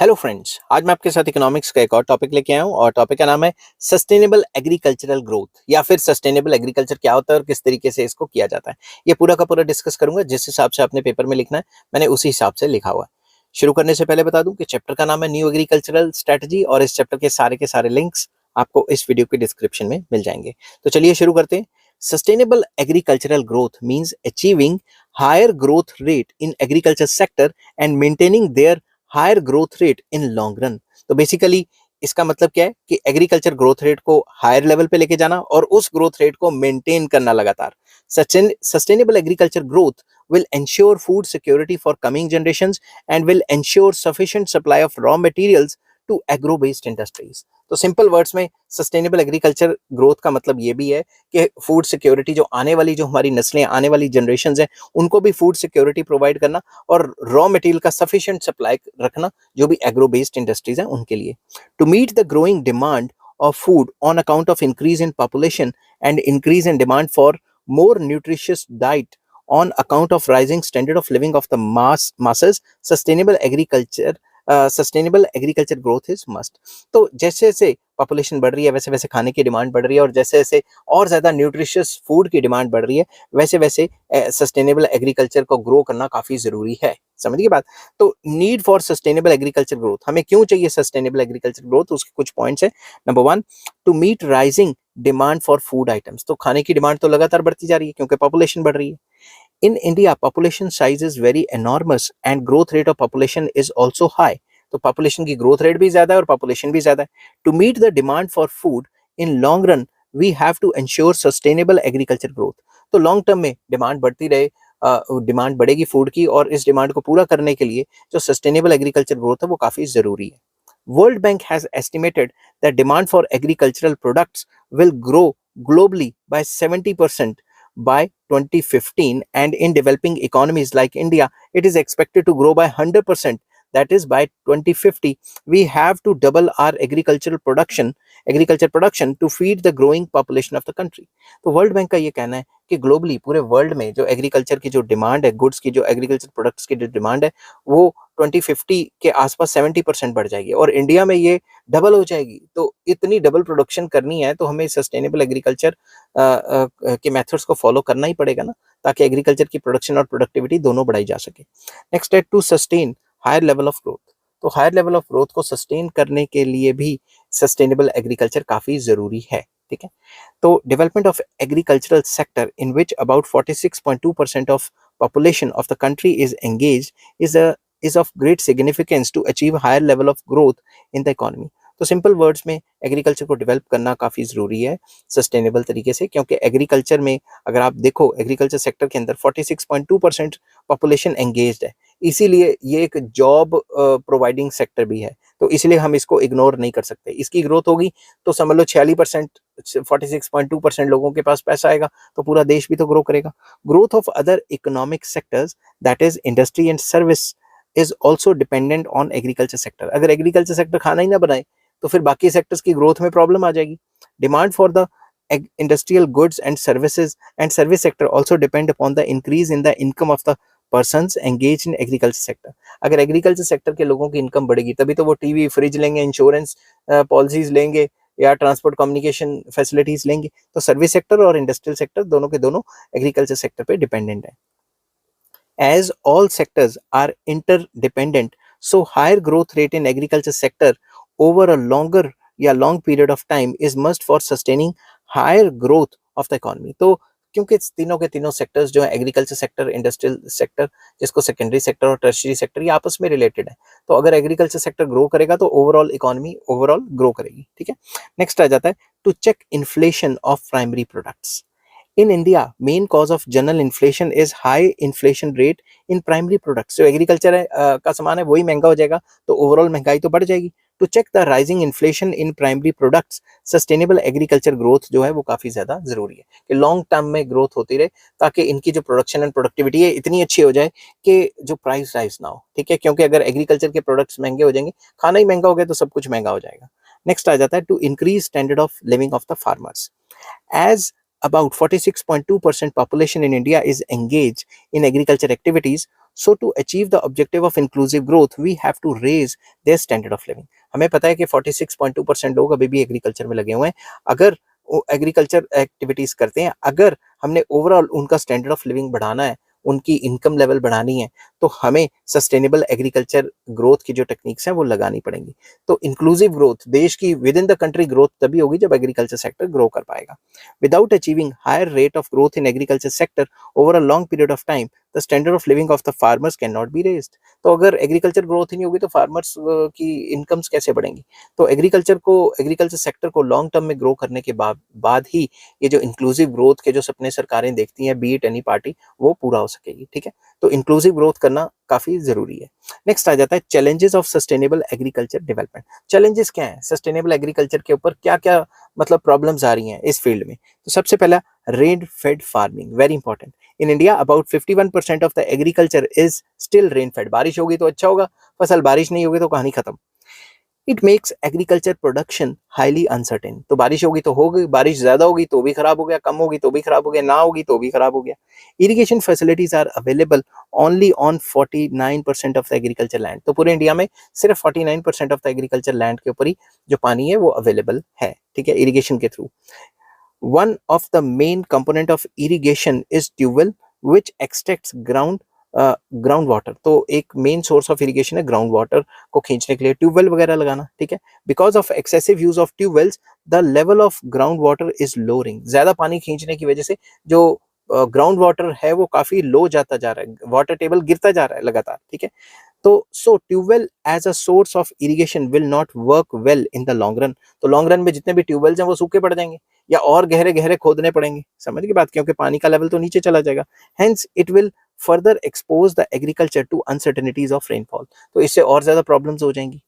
Hello friends, आज मैं आपके साथ इकोनॉमिक्स का एक और टॉपिक लेके आया हूँ और टॉपिक का नाम है सस्टेनेबल एग्रीकल्चरल ग्रोथ या फिर सस्टेनेबल एग्रीकल्चर क्या होता है और किस तरीके से इसको किया जाता है। ये पूरा का पूरा डिस्कस करूंगा। जिस हिसाब से आपने पेपर में लिखना है मैंने उसी हिसाब से लिखा हुआ है। शुरू करने से पहले बता दूं कि चैप्टर का नाम है न्यू एग्रीकल्चरल स्ट्रेटजी और इस चैप्टर के सारे लिंक्स आपको इस वीडियो के डिस्क्रिप्शन में मिल जाएंगे। तो चलिए शुरू करते हैं। Sustainable agricultural growth means achieving higher growth rate in agriculture sector and maintaining their higher growth rate in long run. तो बेसिकली इसका मतलब क्या है कि एग्रीकल्चर ग्रोथ रेट को हायर लेवल पे लेके जाना और उस ग्रोथ रेट को मेंटेन करना लगातार। Sustainable agriculture growth will ensure food security for coming generations and will ensure sufficient supply of raw materials to agro based industries। तो सिंपल वर्ड्स में सस्टेनेबल एग्रीकल्चर ग्रोथ का मतलब ये भी है कि फूड सिक्योरिटी जो आने वाली जो हमारी नस्लें आने वाली जनरेशन है उनको भी फूड सिक्योरिटी प्रोवाइड करना और रॉ मटेरियल का सफिशिएंट सप्लाई रखना जो भी एग्रो बेस्ड इंडस्ट्रीज हैं उनके लिए। To meet the growing demand of food on account of increase in population and increase in demand for more nutritious diet on account of rising standard of living of the masses, sustainable agriculture growth is must. तो जैसे जैसे population बढ़ रही है वैसे वैसे खाने की डिमांड बढ़ रही है और जैसे जैसे और ज्यादा न्यूट्रिशियस फूड की डिमांड बढ़ रही है वैसे वैसे सस्टेनेबल एग्रीकल्चर को ग्रो करना काफी जरूरी है। समझिए बात। तो need for sustainable agriculture growth, हमें क्यों चाहिए सस्टेनेबल एग्रीकल्चर ग्रोथ, उसके कुछ पॉइंट्स है। Number one, to meet rising demand for food items. तो खाने की डिमांड तो लगातार बढ़ती जा रही है क्योंकि पॉपुलेशन बढ़ रही है। In India, population size is very enormous and growth rate of population is also high। तो population की growth rate भी ज्यादा है और population भी ज्यादा है। To meet the demand for food in long run, we have to ensure sustainable agriculture growth। तो long term में डिमांड बढ़ती रहे, डिमांड बढ़ेगी फूड की और इस डिमांड को पूरा करने के लिए जो सस्टेनेबल एग्रीकल्चर ग्रोथ है वो काफी जरूरी है। World Bank has estimated that demand for agricultural products will grow globally by 70% by 2015, and in developing economies like India it is expected to grow by 100%, that is by 2050 we have to double our agriculture production to feed the growing population of the country। तो world bank का ये कहना है कि globally पूरे world में जो agriculture की जो डिमांड है, गुड्स की जो एग्रीकल्चर प्रोडक्ट्स की जो डिमांड है वो 2050 के आसपास 70% बढ़ जाएगी और इंडिया में ये डबल हो जाएगी। तो इतनी डबल प्रोडक्शन करनी है तो हमें सस्टेनेबल एग्रीकल्चर के मेथड्स को फॉलो करना ही पड़ेगा ना, ताकि एग्रीकल्चर की प्रोडक्शन और प्रोडक्टिविटी दोनों बढ़ाई जा सके। नेक्स्ट है to sustain higher level of growth. तो हायर लेवल ऑफ ग्रोथ को सस्टेन करने के लिए भी सस्टेनेबल एग्रीकल्चर काफी जरूरी है। ठीक है। तो development of agricultural sector in which about 46.2% of population of the country is engaged is of great significance to achieve higher level of growth in the economy। तो सिंपल वर्ड्स में agriculture को develop करना काफी जरूरी है sustainable तरीके से, क्योंकि एग्रीकल्चर में अगर आप देखो एग्रीकल्चर सेक्टर के अंदर 46.2% पॉपुलेशन एंगेज्ड है, इसीलिए ये एक जॉब प्रोवाइडिंग सेक्टर भी है। तो इसलिए हम इसको इग्नोर नहीं कर सकते। इसकी ग्रोथ होगी तो समझ लो 46%, 46.2% लोगों के पास पैसा आएगा तो पूरा देश भी तो ग्रो करेगा। Growth of other economic sectors that is industry and service is also dependent on agriculture sector. अगर एग्रीकल्चर सेक्टर खाना ही ना बनाए तो फिर बाकी सेक्टर्स की ग्रोथ में प्रॉब्लम आ जाएगी। Demand for the industrial goods and services and service sector also depend upon the increase in the income of the persons engaged in agriculture sector। अगर एग्रीकल्चर सेक्टर के लोगों की इनकम बढ़ेगी तभी तो वो टीवी फ्रिज लेंगे, इंश्योरेंस पॉलिसीज लेंगे या ट्रांसपोर्ट कम्युनिकेशन फैसिलिटीज लेंगे। तो सर्विस सेक्टर और इंडस्ट्रियल सेक्टर दोनों के दोनों एग्रीकल्चर सेक्टर पे डिपेंडेंट है। As all sectors are interdependent, so higher growth rate in agriculture sector over a longer या long period of time is must for sustaining higher growth of the economy। तो क्योंकि तीनों के तीनों sectors जो है एग्रीकल्चर सेक्टर, इंडस्ट्रियल सेक्टर जिसको secondary sector और टर्शियरी सेक्टर, ये आपस में रिलेटेड है। तो अगर एग्रीकल्चर सेक्टर ग्रो करेगा तो ओवरऑल इकोनॉमी ओवरऑल ग्रो करेगी। ठीक है। नेक्स्ट आ जाता है to check inflation of primary products. In India, main cause of general inflation is high inflation rate in primary products। जो एग्रीकल्चर का सामान है वही महंगा हो जाएगा तो ओवरऑल महंगाई तो बढ़ जाएगी। To check the rising inflation in primary products, sustainable agriculture growth जो है वो काफी ज्यादा जरूरी है कि लॉन्ग टर्म में ग्रोथ होती रहे, ताकि इनकी जो प्रोडक्शन एंड प्रोडक्टिविटी है इतनी अच्छी हो जाए कि जो प्राइस राइज ना हो। ठीक है। क्योंकि अगर एग्रीकल्चर के प्रोडक्ट्स महंगे हो जाएंगे, खाना ही महंगा हो गया तो सब कुछ महंगा हो जाएगा। नेक्स्ट आ जाता है to increase standard of living of the farmers. As about 46.2% population in India is engaged in agriculture activities, So to achieve the objective of inclusive growth, we have to raise their standard of living. हमें पता है कि 46.2% लोग अभी भी agriculture में लगे हुए हैं. अगर वो एग्रीकल्चर एक्टिविटीज करते हैं, अगर हमने ओवरऑल उनका स्टैंडर्ड ऑफ लिविंग बढ़ाना है, उनकी इनकम लेवल बढ़ानी है, तो हमें सस्टेनेबल एग्रीकल्चर ग्रोथ की जो टेक्निक्स हैं वो लगानी पड़ेंगी. तो इंक्लूसिव ग्रोथ, देश की within the country growth तभी होगी जब एग्रीकल्चर सेक्टर ग्रो कर पाएगा. Without achieving higher rate of growth in agriculture sector over a long period of time, the standard of living of the farmers can not be raised. तो अगर agriculture growth ही नहीं होगी तो farmers की incomes कैसे बढ़ेंगी. तो एग्रीकल्चर सेक्टर को लॉन्ग टर्म में ग्रो करने के बाद ही ये जो इंक्लूसिव ग्रोथ के जो सपने सरकारें देखती हैं, बी इट एनी पार्टी, वो पूरा हो सकेगी. ठीक है, तो इंक्लूसिव ग्रोथ करना काफी जरूरी है. नेक्स्ट आ जाता है challenges of sustainable agriculture development. Challenges क्या है सस्टेनेबल एग्रीकल्चर के ऊपर, क्या क्या मतलब प्रॉब्लम्स आ रही हैं इस फील्ड में. तो सबसे पहला, rain fade farming, very important. In India about 51% of the agriculture is still rain fade. बारिश होगी तो अच्छा होगा, फसल बारिश नहीं होगी तो कहानी खत्म. It makes agriculture production highly uncertain. तो बारिश होगी तो होगी, बारिश ज्यादा होगी तो भी खराब हो गया, कम होगी तो भी खराब हो गया, ना होगी तो भी खराब हो गया. Irrigation facilities are available only on 49% of the agriculture land. तो पूरे इंडिया में सिर्फ 49% ऑफ द एग्रीकल्चर लैंड के ऊपर ही जो पानी है वो अवेलेबल है. ठीक है, इरिगेशन के through. One of the main component of irrigation is tubewell, which extracts ground water. तो एक मेन सोर्स ऑफ इरिगेशन है ग्राउंड वाटर को खींचने के लिए ट्यूबवेल वगैरह लगाना. ठीक है, because of excessive use of tube wells the level of ground water is lowering. ज्यादा पानी खींचने की वजह से जो ग्राउंड वाटर है वो काफी लो जाता जा रहा है, वाटर टेबल गिरता जा रहा है लगातार. ठीक है, तो so tubewell as a source of irrigation will not work well in the long run. तो लॉन्ग रन में जितने भी ट्यूबवेल्स हैं वो सूखे पड़ जाएंगे या और गहरे गहरे खोदने पड़ेंगे. समझ की बात, क्योंकि पानी का लेवल तो नीचे चला जाएगा. Hence it will further expose the agriculture to uncertainties of rainfall. तो इससे और ज्यादा प्रॉब्लम्स हो जाएंगी.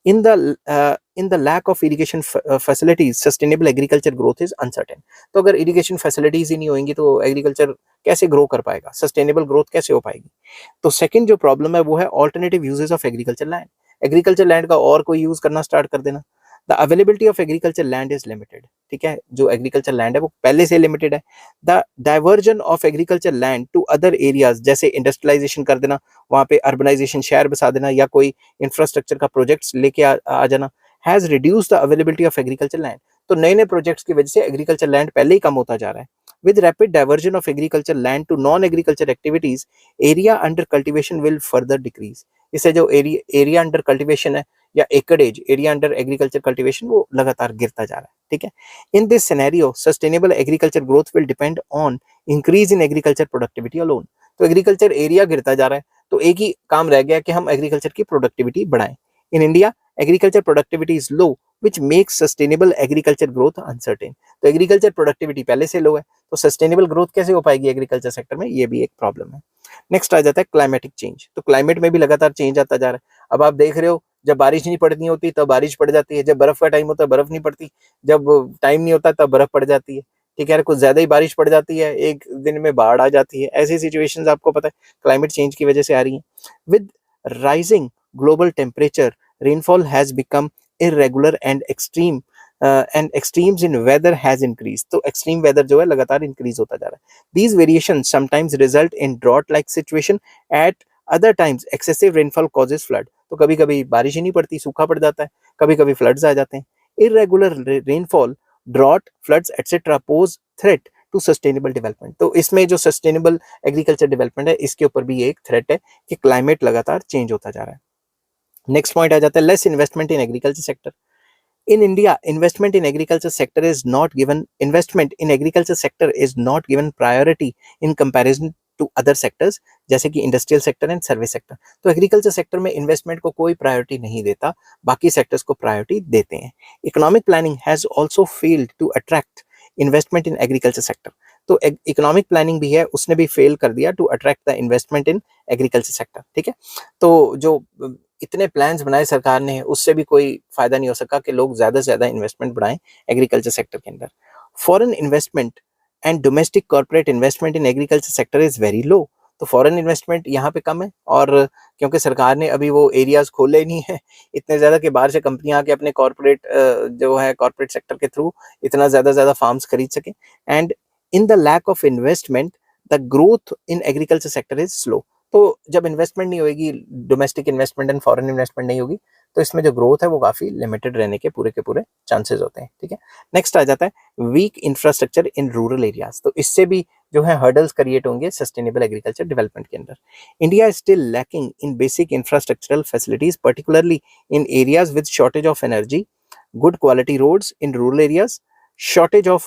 In the lack of irrigation facilities, sustainable agriculture growth is uncertain. तो अगर irrigation facilities ही नहीं होंगी तो agriculture कैसे ग्रो कर पाएगा, सस्टेनेबल ग्रोथ कैसे हो पाएगी. तो सेकंड जो प्रॉब्लम है वो है alternative uses of agriculture land. Agriculture land का और कोई यूज करना स्टार्ट कर देना. The availability of agriculture land is limited. ठीक है, जो एग्रीकल्चर लैंड है वो पहले से लिमिटेड है. The diversion of agriculture land to other areas, जैसे इंडस्ट्रियलाइजेशन कर देना, वहां पे अर्बनाइजेशन शहर बसा देना या कोई इंफ्रास्ट्रक्चर का प्रोजेक्ट्स लेके आ जाना, has reduce the availability of agriculture land. तो नए नए प्रोजेक्ट्स की वजह से एग्रीकल्चर लैंड पहले ही कम होता जा रहा है. With rapid diversion of agriculture land to non-agriculture activities, area under cultivation will further decrease. इससे जो एरिया अंडर कल्टीवेशन है या एकड़ेज एरिया अंडर एग्रीकल्चर कल्टीवेशन वो लगातार गिरता जा रहा है. ठीक है, in this scenario sustainable agriculture growth will depend on increase in agriculture productivity alone. तो एग्रीकल्चर एरिया गिरता जा रहा है तो एक ही काम रह गया कि हम एग्रीकल्चर की प्रोडक्टिविटी बढ़ाएं. In India agriculture productivity is low which makes sustainable agriculture growth uncertain. तो एग्रीकल्चर प्रोडक्टिविटी पहले से लो है तो सस्टेनेबल ग्रोथ कैसे हो पाएगी एग्रीकल्चर सेक्टर में, ये भी एक प्रॉब्लम है. नेक्स्ट आ जाता है क्लाइमेटिक चेंज. तो क्लाइमेट में भी लगातार चेंज आता जा रहा है. अब आप देख रहे हो जब बारिश नहीं पड़नी होती तब बारिश पड़ जाती है, जब बर्फ का टाइम होता है बर्फ नहीं पड़ती, जब टाइम नहीं होता तब बर्फ पड़ जाती है. ठीक है, कुछ ज्यादा ही बारिश पड़ जाती है, एक दिन में बाढ़ आ जाती है. ऐसी सिचुएशंस आपको पता है क्लाइमेट चेंज की वजह से आ रही है. With rising global temperature rainfall has become irregular and extremes in weather has increased. तो extreme weather जो है लगातार increase होता जा रहा है. These variations sometimes result in drought like situation, at other times excessive rainfall causes flood. तो कभी कभी बारिश ही नहीं पड़ती, सूखा पड़ जाता है, कभी कभी floods आ जाते हैं. Irregular rainfall, drought, floods etc. pose threat to sustainable development. तो इसमें जो sustainable agriculture development है इसके ऊपर भी एक threat है कि climate लगातार change होता जा रहा है. नेक्स्ट पॉइंट आ जाता है less investment in agriculture sector. In India investment in agriculture sector is not given priority in comparison to other sectors, जैसे कि industrial sector and service sector. तो एग्रीकल्चर सेक्टर में इन्वेस्टमेंट को कोई प्रायोरिटी नहीं देता, बाकी सेक्टर्स को प्रायोरिटी देते हैं. Economic planning has also failed to attract investment in agriculture sector. तो इकोनॉमिक प्लानिंग भी है, उसने भी फेल कर दिया to attract the investment in agriculture sector. ठीक है, तो जो इतने प्लान्स बनाए सरकार ने उससे भी कोई फायदा नहीं हो सका कि लोग ज्यादा से ज्यादा इन्वेस्टमेंट बढ़ाएं एग्रीकल्चर सेक्टर के अंदर. Foreign investment and domestic corporate investment in agriculture sector is very low. तो फॉरेन इन्वेस्टमेंट यहाँ पे कम है, और क्योंकि सरकार ने अभी वो एरियाज खोले नहीं है इतने ज्यादा कि बाहर से कंपनियां आके अपने कॉर्पोरेट जो है कॉर्पोरेट सेक्टर के थ्रू इतना ज्यादा फार्म्स खरीद सके. And in the lack of investment the growth in agriculture sector is slow. तो जब इन्वेस्टमेंट नहीं होगी, domestic investment and foreign investment नहीं होगी, तो इसमें जो ग्रोथ है वो काफ़ी लिमिटेड रहने के पूरे चांसेस होते हैं, ठीक है। नेक्स्ट आ जाता है weak infrastructure in rural areas. तो इससे भी जो है हर्डल्स क्रिएट होंगे सस्टेनेबल एग्रीकल्चर डेवलपमेंट के अंदर। India is still lacking in basic infrastructural facilities, particularly in areas with shortage of energy, good quality roads in rural areas, shortage of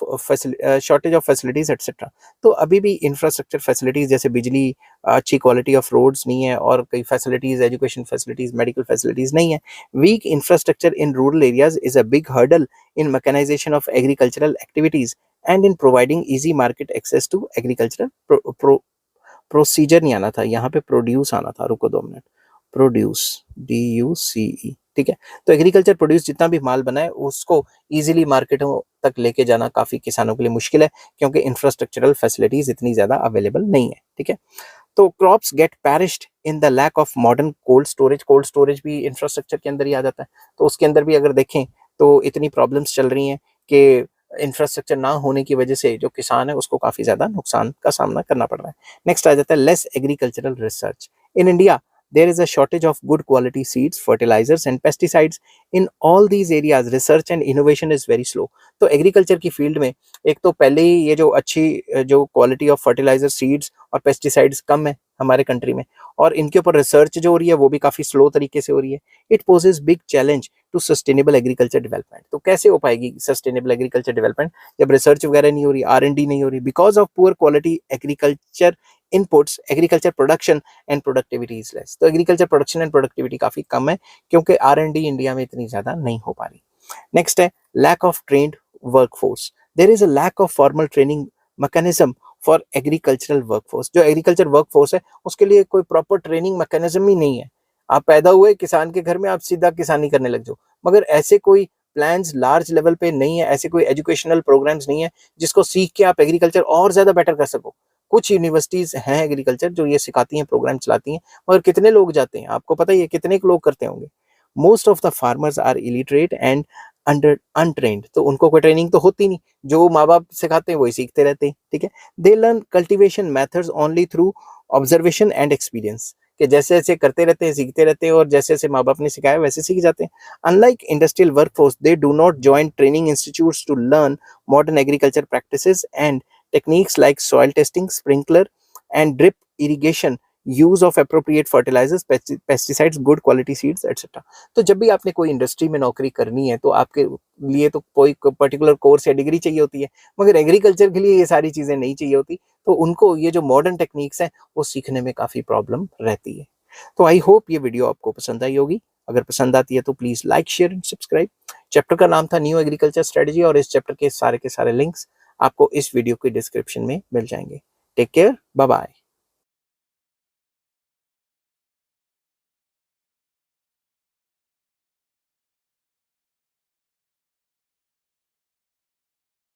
facilities etc. तो अभी भी इंफ्रास्ट्रक्चर फैसिलिटीज जैसे बिजली, अच्छी quality of roads नहीं है, और कई facilities, education facilities, medical facilities नहीं है। Weak infrastructure in rural areas is a big hurdle in mechanisation of agricultural activities and in providing easy market access to agricultural procedure. नहीं आना था यहाँ पे, प्रोड्यूस आना था, रुको 2 मिनट, प्रोड्यूस, DUCE, ठीक है। तो एग्रीकल्चर प्रोड्यूस जितना भी माल बना है उसको इजीली मार्केटों तक लेके जाना काफी किसानों के लिए मुश्किल है, क्योंकि इंफ्रास्ट्रक्चरल फैसिलिटीज इतनी ज्यादा अवेलेबल नहीं है, ठीक है। तो crops get perished in the lack of modern cold storage भी इंफ्रास्ट्रक्चर के अंदर ही आ जाता है। तो उसके अंदर भी अगर देखें तो इतनी प्रॉब्लम्स चल रही हैं कि इंफ्रास्ट्रक्चर ना होने की वजह से जो किसान है उसको काफी ज्यादा नुकसान का सामना करना पड़ रहा है। नेक्स्ट आ जाता है less agricultural research in India. There is a shortage of good quality seeds, fertilizers and pesticides. In all these areas, research and innovation is very slow. तो एग्रीकल्चर की फील्ड में एक तो पहले ही ये जो अच्छी जो क्वालिटी ऑफ फर्टिलाइजर, सीड्स और पेस्टिसाइड्स कम है हमारे कंट्री में, और इनके ऊपर रिसर्च जो हो रही है वो भी काफ़ी स्लो तरीके से हो रही है। It poses big challenge to sustainable agriculture development. तो कैसे हो पाएगी सस्टेनेबल एग्रीकल्चर डेवलपमेंट जब रिसर्च वगैरह नहीं हो रही, R&D नहीं हो रही, because of poor quality agriculture inputs, agriculture production and productivity is less. तो एग्रीकल्चर प्रोडक्शन एंड प्रोडक्टिविटी काफी कम है क्योंकि R&D इंडिया में इतनी ज्यादा नहीं हो पा रही। नेक्स्ट है lack of trained workforce. There is a lack of formal training mechanism for agricultural workforce. जो एग्रीकल्चर वर्कफोर्स है उसके लिए कोई प्रॉपर ट्रेनिंग मैकेनिज्म ही नहीं है। आप पैदा हुए किसान के घर में, आप सीधा किसानी करने लग जाओ, मगर ऐसे कोई प्लान्स लार्ज लेवल पे नहीं है, ऐसे कोई एजुकेशनल प्रोग्राम्स नहीं है जिसको सीख के आप एग्रीकल्चर और ज्यादा बेटर कर सको। कुछ यूनिवर्सिटीज हैं एग्रीकल्चर जो ये सिखाती हैं, प्रोग्राम चलाती हैं, मगर कितने लोग जाते हैं आपको पता ही है, कितने लोग करते होंगे। Most of the farmers are illiterate and under untrained. तो उनको कोई ट्रेनिंग तो होती नहीं, जो माँ बाप सिखाते हैं वही सीखते रहते हैं, ठीक है। They learn cultivation methods only through observation and experience, कि जैसे जैसे करते रहते हैं, सीखते रहते हैं, और जैसे जैसे माँ बाप ने सिखाया वैसे सीख जाते हैं। Unlike industrial workforce, they do not join training institutes to learn modern agriculture practices and techniques like soil testing, sprinkler and drip irrigation, use of appropriate fertilizers, pesticides, good quality seeds etc. तो जब भी आपने कोई industry में नौकरी करनी है तो आपके लिए तो कोई पर्टिकुलर कोर्स या डिग्री चाहिए होती है, मगर एग्रीकल्चर के लिए ये सारी चीजें नहीं चाहिए होती। तो उनको ये जो मॉडर्न टेक्निक्स हैं वो सीखने में काफी प्रॉब्लम रहती है। तो आई होप ये वीडियो आपको पसंद आई होगी। अगर पसंद आती है तो please like, share and subscribe. Chapter का नाम था न्यू एग्रीकल्चर स्ट्रेटजी, और इस चैप्टर के सारे लिंक्स आपको इस वीडियो के डिस्क्रिप्शन में मिल जाएंगे। Take care, bye bye.